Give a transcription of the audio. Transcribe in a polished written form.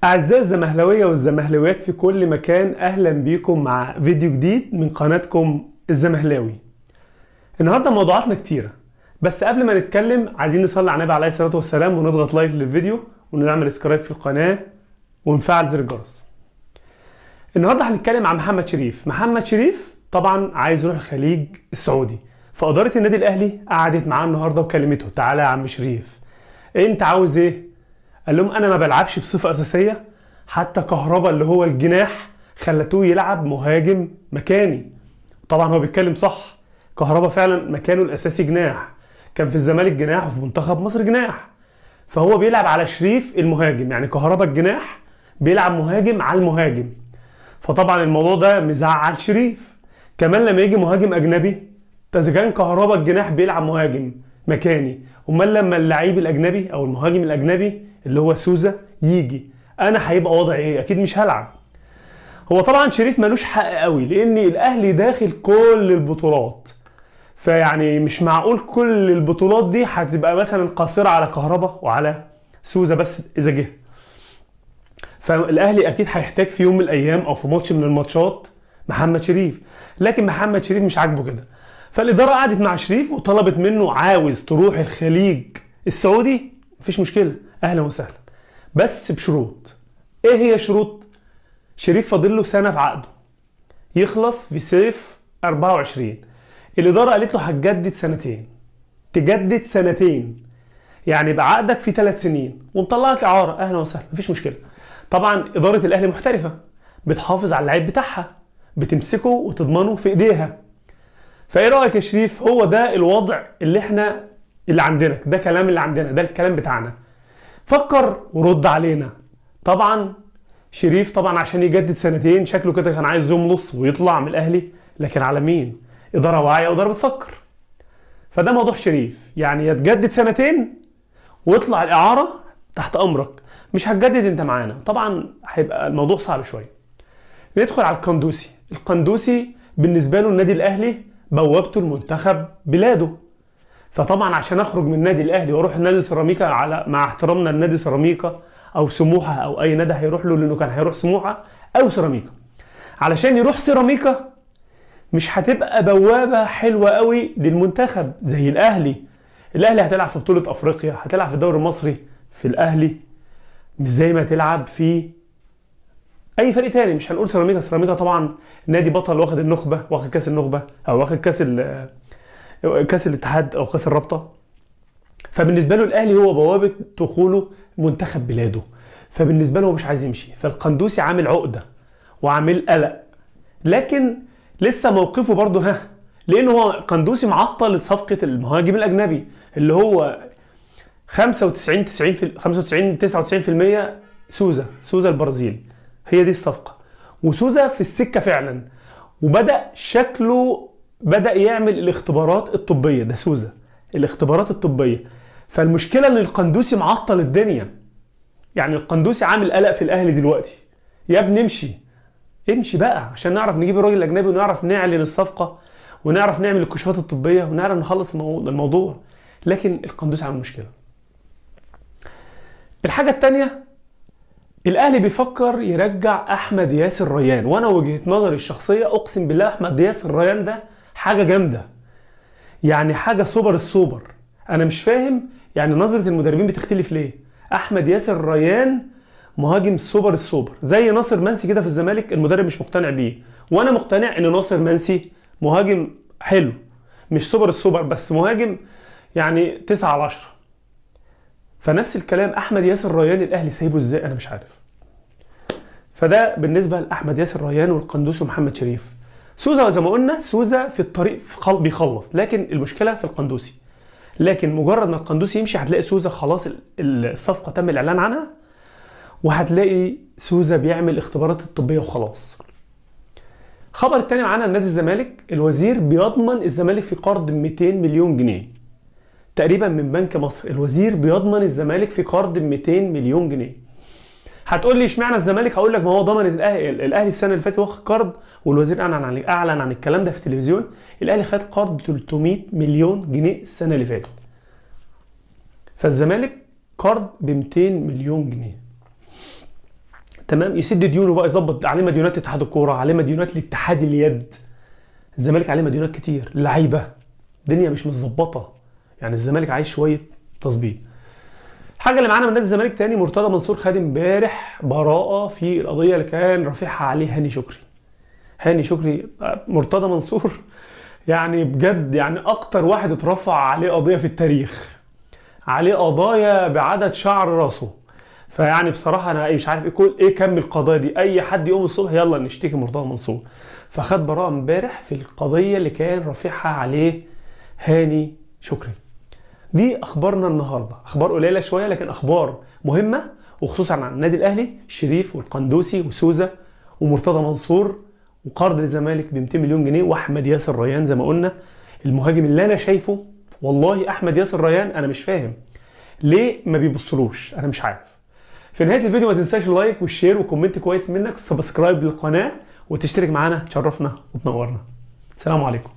أعزائي الزمهلاوية والزمهلاويات في كل مكان، أهلا بيكم مع فيديو جديد من قناتكم الزمهلاوي. النهاردة موضوعاتنا كتيرة، بس قبل ما نتكلم عايزين نصلي على النبي عليه الصلاة والسلام ونضغط لايك للفيديو ونعمل سبسكرايب في القناة ونفعل زر الجرس. النهاردة هنتكلم عن محمد شريف. محمد شريف طبعا عايز يروح الخليج السعودي، فإدارة النادي الأهلي قعدت معاه النهاردة وكلمته: تعالى يا عم شريف، أنت عاوز إيه؟ قال لهم انا ما بلعبش بصفه اساسيه، حتى كهربا اللي هو الجناح خلتوه يلعب مهاجم مكاني. طبعا هو بيتكلم صح، كهربا فعلا مكانه الاساسي جناح، كان في الزمالك جناح وفي منتخب مصر جناح، فهو بيلعب على شريف المهاجم، يعني كهربا الجناح بيلعب مهاجم على المهاجم. فطبعا الموضوع ده مزعل شريف. كمان لما يجي مهاجم اجنبي، اذا كان كهربا الجناح بيلعب مهاجم مكاني، امال لما اللعيب الاجنبي او المهاجم الاجنبي اللي هو سوزا يجي، انا هيبقى وضعي ايه؟ اكيد مش هلعب. هو طبعا شريف ملوش حق قوي، لان الاهلي داخل كل البطولات، فيعني مش معقول كل البطولات دي هتبقى مثلا قاصره على كهربا وعلى سوزا بس اذا جه. فالاهلي اكيد هيحتاج في يوم من الايام او في ماتش من الماتشات محمد شريف، لكن محمد شريف مش عاجبه كده. فالاداره قعدت مع شريف وطلبت منه: عاوز تروح الخليج السعودي؟ مفيش مشكله، اهلا وسهلا، بس بشروط. ايه هي شروط؟ شريف فاضل له سنه في عقده، يخلص في صيف 24. الاداره قالت له هتجدد سنتين، تجدد سنتين، يعني يبقى عقدك في 3 سنين ونطلعك اعاره، اهلا وسهلا، مفيش مشكله. طبعا اداره الاهلي محترفه، بتحافظ على اللعيب بتاعها، بتمسكه وتضمنه في ايديها. فايه رايك يا شريف؟ هو ده الوضع اللي عندنا، ده كلام اللي عندنا، ده الكلام بتاعنا، فكر ورد علينا. طبعا شريف طبعا عشان يجدد سنتين شكله كده كان عايز يملص ويطلع من الاهلي، لكن على مين؟ اداره واعيه واداره بتفكر. فده موضوع شريف، يعني يا تجدد سنتين واطلع الاعاره تحت امرك، مش هتجدد انت معانا. طبعا هيبقى الموضوع صعب شويه. ندخل على القندوسي. القندوسي بالنسبه له النادي الاهلي بوابته المنتخب بلاده، فطبعا عشان اخرج من النادي الاهلي واروح النادي سيراميكا، على مع احترامنا النادي سيراميكا او سموحه او اي نادي هيروح له، لانه كان هيروح سموحه او سيراميكا، علشان يروح سيراميكا مش هتبقى بوابه حلوه قوي للمنتخب زي الاهلي. الاهلي هتلعب في بطوله افريقيا، هتلعب في الدوري المصري في الاهلي، مش زي ما تلعب في اي فريق تاني. مش هنقول سيراميكا، سيراميكا طبعا نادي بطل، واخد النخبه، واخد كاس النخبه، او واخد كاس الاتحاد او كاس الرابطه. فبالنسبه له الاهلي هو بوابه دخوله منتخب بلاده، فبالنسبه له هو مش عايز يمشي. فالقندوسي عامل عقده وعامل قلق، لكن لسه موقفه برضه لانه هو قندوسي معطل صفقه المهاجم الاجنبي اللي هو 95 99% سوزا البرازيلي، هي دي الصفقه. وسوزا في السكه فعلا، وبدا شكله بدأ يعمل الاختبارات الطبية. ده سوزا الاختبارات الطبية. فالمشكلة ان القندوسي معطل الدنيا، يعني القندوسي عامل قلق في الاهلي دلوقتي. يا ابني امشي بقى عشان نعرف نجيب الراجل الاجنبي ونعرف نعلن الصفقة ونعرف نعمل الكشوفات الطبية ونعرف نخلص الموضوع. لكن القندوسي عامل مشكلة. الحاجة التانية، الاهلي بيفكر يرجع احمد ياسر ريان، وانا وجهة نظري الشخصية اقسم بالله احمد ياسر ريان ده حاجة جامدة، يعني حاجة سوبر السوبر. انا مش فاهم يعني نظرة المدربين بتختلف ليه. احمد ياسر ريان مهاجم سوبر السوبر، زي ناصر منسي كده في الزمالك، المدرب مش مقتنع بيه، وانا مقتنع ان ناصر منسي مهاجم حلو، مش سوبر السوبر بس مهاجم يعني 9/10. فنفس الكلام احمد ياسر ريان الاهلي سايبه ازاي؟ انا مش عارف. فده بالنسبة لاحمد ياسر ريان والقندوسي ومحمد شريف. سوزا زي ما قلنا، سوزا في الطريق بيخلص، لكن المشكله في القندوسي. لكن مجرد ما القندوسي يمشي هتلاقي سوزا خلاص الصفقه تم الاعلان عنها، وهتلاقي سوزا بيعمل اختبارات الطبيه وخلاص. خبر التاني معانا نادي الزمالك، الوزير بيضمن الزمالك في قرض 200 مليون جنيه تقريبا من بنك مصر. الوزير بيضمن الزمالك في قرض 200 مليون جنيه. هتقول لي اشمعنى الزمالك؟ هقول لك ما هو ضمن الاهلي السنه اللي فاتت واخد قرض، والوزير اعلن عن الكلام ده في التلفزيون. الاهلي خد قرض 300 مليون جنيه السنه اللي فاتت، فالزمالك قرض ب 200 مليون جنيه. تمام، يسد ديونه بقى، يظبط عليه مديونات اتحاد الكوره، عليه مديونات لاتحاد اليد. الزمالك عليه مديونات كتير، لعيبه، الدنيا مش متظبطه، يعني الزمالك عايز شويه تظبيط. الحاجه اللي معانا من نادي الزمالك تاني، مرتضى منصور خد امبارح براءه في القضيه اللي كان رافعها عليه هاني شكري. هاني شكري، مرتضى منصور يعني بجد يعني اكتر واحد اترفع عليه قضيه في التاريخ، عليه قضايا بعدد شعر راسه. فيعني بصراحه انا مش عارف ايه كم القضايا دي، اي حد يقوم الصبح يلا نشتكي مرتضى منصور. فخد براءه امبارح في القضيه اللي كان رافعها عليه هاني شكري. دي اخبارنا النهارده، اخبار قليله شويه لكن اخبار مهمه، وخصوصا عن النادي الاهلي، شريف والقندوسي وسوزا ومرتضى منصور، وقرض للزمالك ب 200 مليون جنيه، واحمد ياسر ريان زي ما قلنا المهاجم اللي انا شايفه. والله احمد ياسر ريان انا مش فاهم ليه ما بيبصلوش، انا مش عارف. في نهايه الفيديو ما تنساش اللايك والشير وكومنت كويس منك، سبسكرايب للقناه وتشترك معانا، تشرفنا وتنورنا. السلام عليكم.